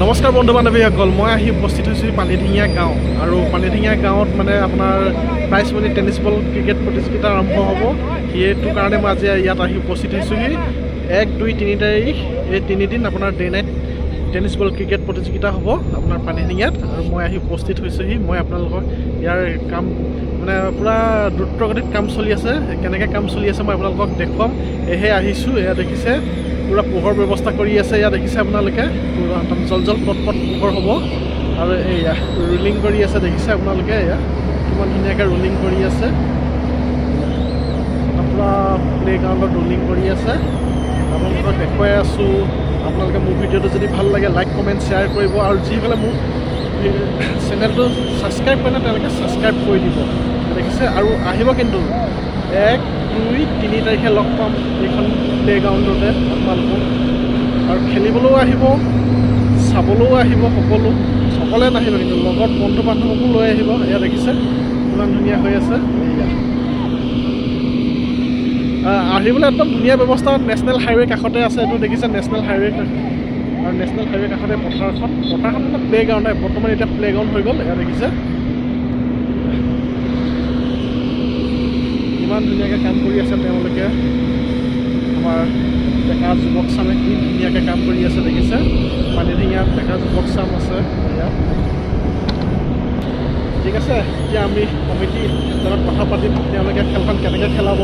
নমস্কাৰ বন্ধু বান্ধৱীসকল, মই আহি উপস্থিত হৈছোঁ পানীডিঙিয়া গাঁও আৰু পানীডিঙিয়া গাঁৱত মানে আপোনাৰ prize money tennis ball cricket প্ৰতিযোগিতা আৰম্ভ হ'ব। সেইটো কাৰণে মই আজি ইয়াত আহি উপস্থিত হৈছোঁহি। 1, 2, 3 তাৰিখ এই 3 দিন আপোনাৰ day night tennis ball cricket প্ৰতিযোগিতা হ'ব আপোনাৰ পানীডিঙিয়াত আৰু মই আহি উপস্থিত হৈছোঁহি। মই আপোনালোকক ইয়াৰ কাম মানে পূৰা দ্ৰুতগতিত কাম চলি আছে, কেনেকৈ কাম চলি আছে মই আপোনালোকক দেখুৱাম। এহে আহিছোঁ, এয়া দেখিছে পুৰা পোহৰ ব্যৱস্থা কৰি আছে। এয়া দেখিছে আপোনালোকে পুৰা একদম জল পট পোহৰ হ'ব আৰু এয়া ৰুলিং কৰি আছে, দেখিছে আপোনালোকে এয়া কিমান ধুনীয়াকৈ ৰুলিং কৰি আছে। পূৰা প্লে গ্ৰাউণ্ডত ৰুলিং কৰি আছে, আপোনালোকক দেখুৱাই আছোঁ। আপোনালোকে মোৰ ভিডিঅ'টো যদি ভাল লাগে লাইক কমেণ্ট শ্বেয়াৰ কৰিব আৰু যিসকলে মোৰ চেনেলটো ছাবস্ক্ৰাইব কৰে তেওঁলোকে ছাবস্ক্ৰাইব কৰি দিব, দেখিছে। আৰু আহিব কিন্তু 1, 2, 3 তাৰিখে লগ পাম এইখন প্লে গ্ৰাউণ্ডতে আপোনালোকক। আৰু খেলিবলৈও আহিব, চাবলৈও আহিব, সকলোৱে নাহিব কিন্তু লগত বন্ধু বান্ধৱকো লৈ আহিব। এয়া দেখিছে ইমান ধুনীয়া হৈ আছে। আহিবলৈ একদম ধুনীয়া ব্যৱস্থা। নেশ্যনেল হাইৱে কাষতে আছে, এইটো দেখিছে নেশ্যনেল হাইৱে আৰু নেশ্যনেল হাইৱে কাষতে পথাৰখন মানে প্লে গ্ৰাউণ্ড হয়, বৰ্তমান এতিয়া প্লে গ্ৰাউণ্ড হৈ গ'ল। এয়া দেখিছে ইমান ধুনীয়াকৈ কাম কৰি আছে তেওঁলোকে। আমাৰ ডেকা যুৱক চামে কি ধুনীয়াকৈ কাম কৰি আছে, দেখিছে। পানীডিঙিয়াত ডেকা যুৱক চাম আছে এয়া। ঠিক আছে, এতিয়া আমি কমিটিৰ লগত কথা পাতিম, তেওঁলোকে খেলখন কেনেকৈ খেলাব,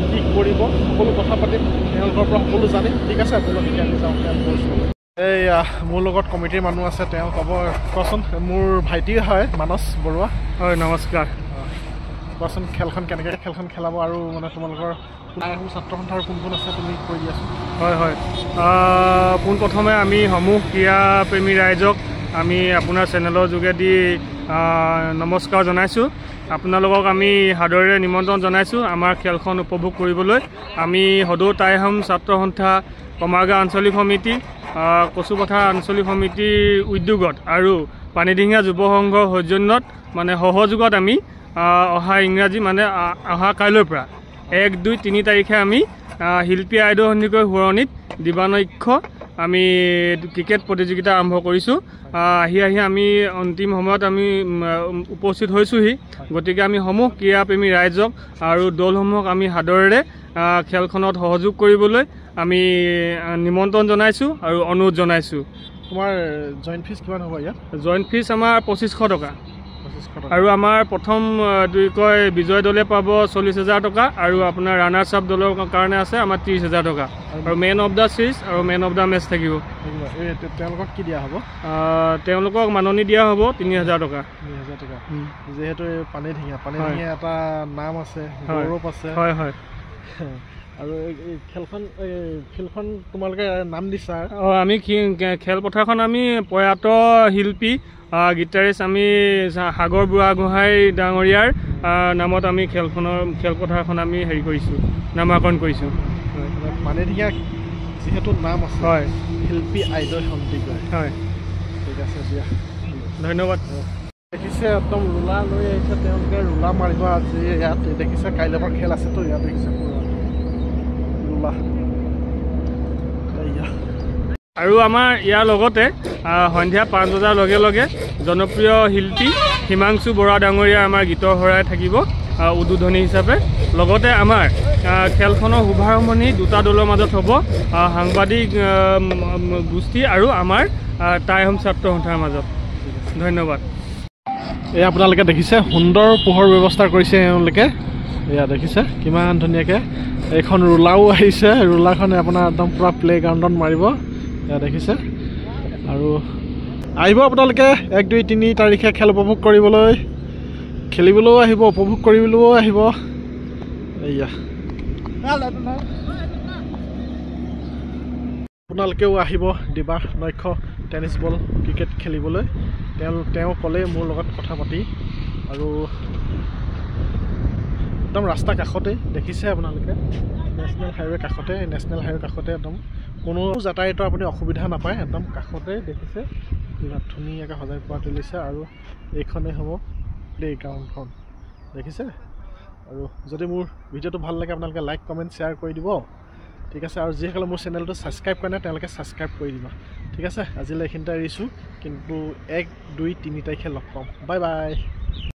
কি কৰিব, সকলো কথা পাতিম, তেওঁলোকৰ পৰা সকলো জানিম। ঠিক আছে, আপোনালোক এতিয়া আমি যাওঁ খেল কৰিছোঁ। এইয়া মোৰ লগত কমিটিৰ মানুহ আছে, তেওঁ কোৱাচোন। মোৰ ভাইটি হয় মানস বৰুৱা। হয়, নমস্কাৰ। কোৱাচোন খেলখন কেনেকৈ খেলাব আৰু মানে তোমালোকৰ ছাত্ৰ সন্থাৰ কোন কোন আছে তুমি কৈ দিয়াচোন। হয়, পোনপ্ৰথমে আমি সমূহ ক্ৰীড়াপ্ৰেমী ৰাইজক আমি আপোনাৰ চেনেলৰ যোগেদি নমস্কাৰ জনাইছোঁ। আপোনালোকক আমি সাদৰেৰে নিমন্ত্ৰণ জনাইছোঁ আমাৰ খেলখন উপভোগ কৰিবলৈ। আমি সদৌ টাইহোম ছাত্ৰ সন্থা, কমাৰগাঁও আঞ্চলিক সমিতি, কচুপথাৰ আঞ্চলিক সমিতিৰ উদ্যোগত আৰু পানীডিঙিয়া যুৱ সংঘৰ সৌজন্যত মানে সহযোগত আমি অহা ইংৰাজী মানে অহা কাইলৈৰ পৰা 1, 2, 3 তাৰিখে আমি শিল্পী আইদেউ সন্দিকৈ সোঁৱৰণিত দিবানৈক্ষ আমি ক্ৰিকেট প্ৰতিযোগিতা আৰম্ভ কৰিছোঁ। আহি আমি অন্তিম সময়ত আমি উপস্থিত হৈছোঁহি। গতিকে আমি সমূহ ক্ৰীড়াপ্ৰেমী ৰাইজক আৰু দলসমূহক আমি সাদৰেৰে খেলখনত সহযোগ কৰিবলৈ আমি নিমন্ত্ৰণ জনাইছোঁ আৰু অনুৰোধ জনাইছোঁ। তোমাৰ জইণ্ট ফিজ কিমান হ'ব ইয়াত? জইণ্ট ফিজ আমাৰ 2500 টকা আৰু আমাৰ প্ৰথম বিজয় দলে পাব 40,000 টকা আৰু আপোনাৰ ৰানাৰ্ছ আপ দলৰ কাৰণে আছে আমাৰ 30,000 টকা আৰু মেন অফ দ্য চিৰিজ আৰু মেন অফ দ্য মেচ থাকিব। তেওঁলোকক কি দিয়া হ'ব? তেওঁলোকক মাননি দিয়া হ'ব 3,000 টকা। 3,000 টকা। যিহেতু পানীডিঙিয়া এটা নাম আছে, গৌৰৱ আছে। হয়। আৰু এই ফিল্ডখন তোমালোকে নাম দিছা? আমি খেলপথাৰখন আমি প্ৰয়াত শিল্পী গীটাৰিষ্ট আমি সাগৰ বুঢ়াগোহাঁই ডাঙৰীয়াৰ নামত আমি খেলপথাৰখন আমি হেৰি কৰিছোঁ, নামাকৰণ কৰিছোঁ। পানীডিঙিয়া যিহেতু নাম আছে, হয়, শিল্পী আইদেউ সন্দিকৈ। হয়, ঠিক আছে দিয়া, ধন্যবাদ। দেখিছে একদম ৰোলাৰ লৈ আহিছে তেওঁলোকে, ৰোলা মাৰিব আজি ইয়াত। দেখিছে কাইলৈৰ পৰা খেল আছেতো ইয়াত, দেখিছে ৰোলা। আৰু আমাৰ ইয়াৰ লগতে সন্ধিয়া 5 বজাৰ লগে লগে জনপ্ৰিয় শিল্পী হিমাংশু বৰা ডাঙৰীয়া আমাৰ গীতৰ শৰাই থাকিব উদ্বোধনী হিচাপে। লগতে আমাৰ খেলখনৰ শুভাৰম্ভণি দুটা দলৰ মাজত হ'ব, সাংবাদিক গোষ্ঠী আৰু আমাৰ টাইহোম ছাত্ৰ সন্থাৰ মাজত। ধন্যবাদ। এয়া আপোনালোকে দেখিছে সুন্দৰ পোহৰ ব্যৱস্থা কৰিছে এওঁলোকে। এয়া দেখিছে কিমান ধুনীয়াকৈ এইখন ৰোলাও আহিছে, ৰোলাৰখনে আপোনাৰ একদম পূৰা প্লে গ্ৰাউণ্ডত মাৰিব। এয়া দেখিছে আৰু আহিব আপোনালোকে 1, 2, 3 তাৰিখে খেল উপভোগ কৰিবলৈ, খেলিবলৈও আহিব, উপভোগ কৰিবলৈও আহিব। এয়া আপোনালোকেও আহিব দিবানৈক্ষ টেনিছ বল ক্ৰিকেট খেলিবলৈ। তেওঁ ক'লে মোৰ লগত কথা পাতি আৰু একদম ৰাস্তা কাষতে দেখিছে আপোনালোকে, নেশ্যনেল হাইৱে কাষতে। নেশ্যনেল হাইৱে কাষতে একদম কোনো যাতায়াতৰ আপুনি অসুবিধা নাপায়, একদম কাষতে দেখিছে। ধুনীয়াকৈ সজাই পোৱা তুলিছে আৰু এইখনেই হ'ব প্লে গ্ৰাউণ্ডখন, দেখিছে। আৰু যদি মোৰ ভিডিঅ'টো ভাল লাগে আপোনালোকে লাইক কমেণ্ট শ্বেয়াৰ কৰি দিব। ঠিক আছে, আৰু যিসকলে মোৰ চেনেলটো ছাবস্ক্ৰাইব কৰে নাই তেওঁলোকে ছাবস্ক্ৰাইব কৰি দিবা। ঠিক আছে আজিলৈ এইখিনিতে এৰিছোঁ কিন্তু 1, 2, 3 তাৰিখে লগ পাম বাই বাই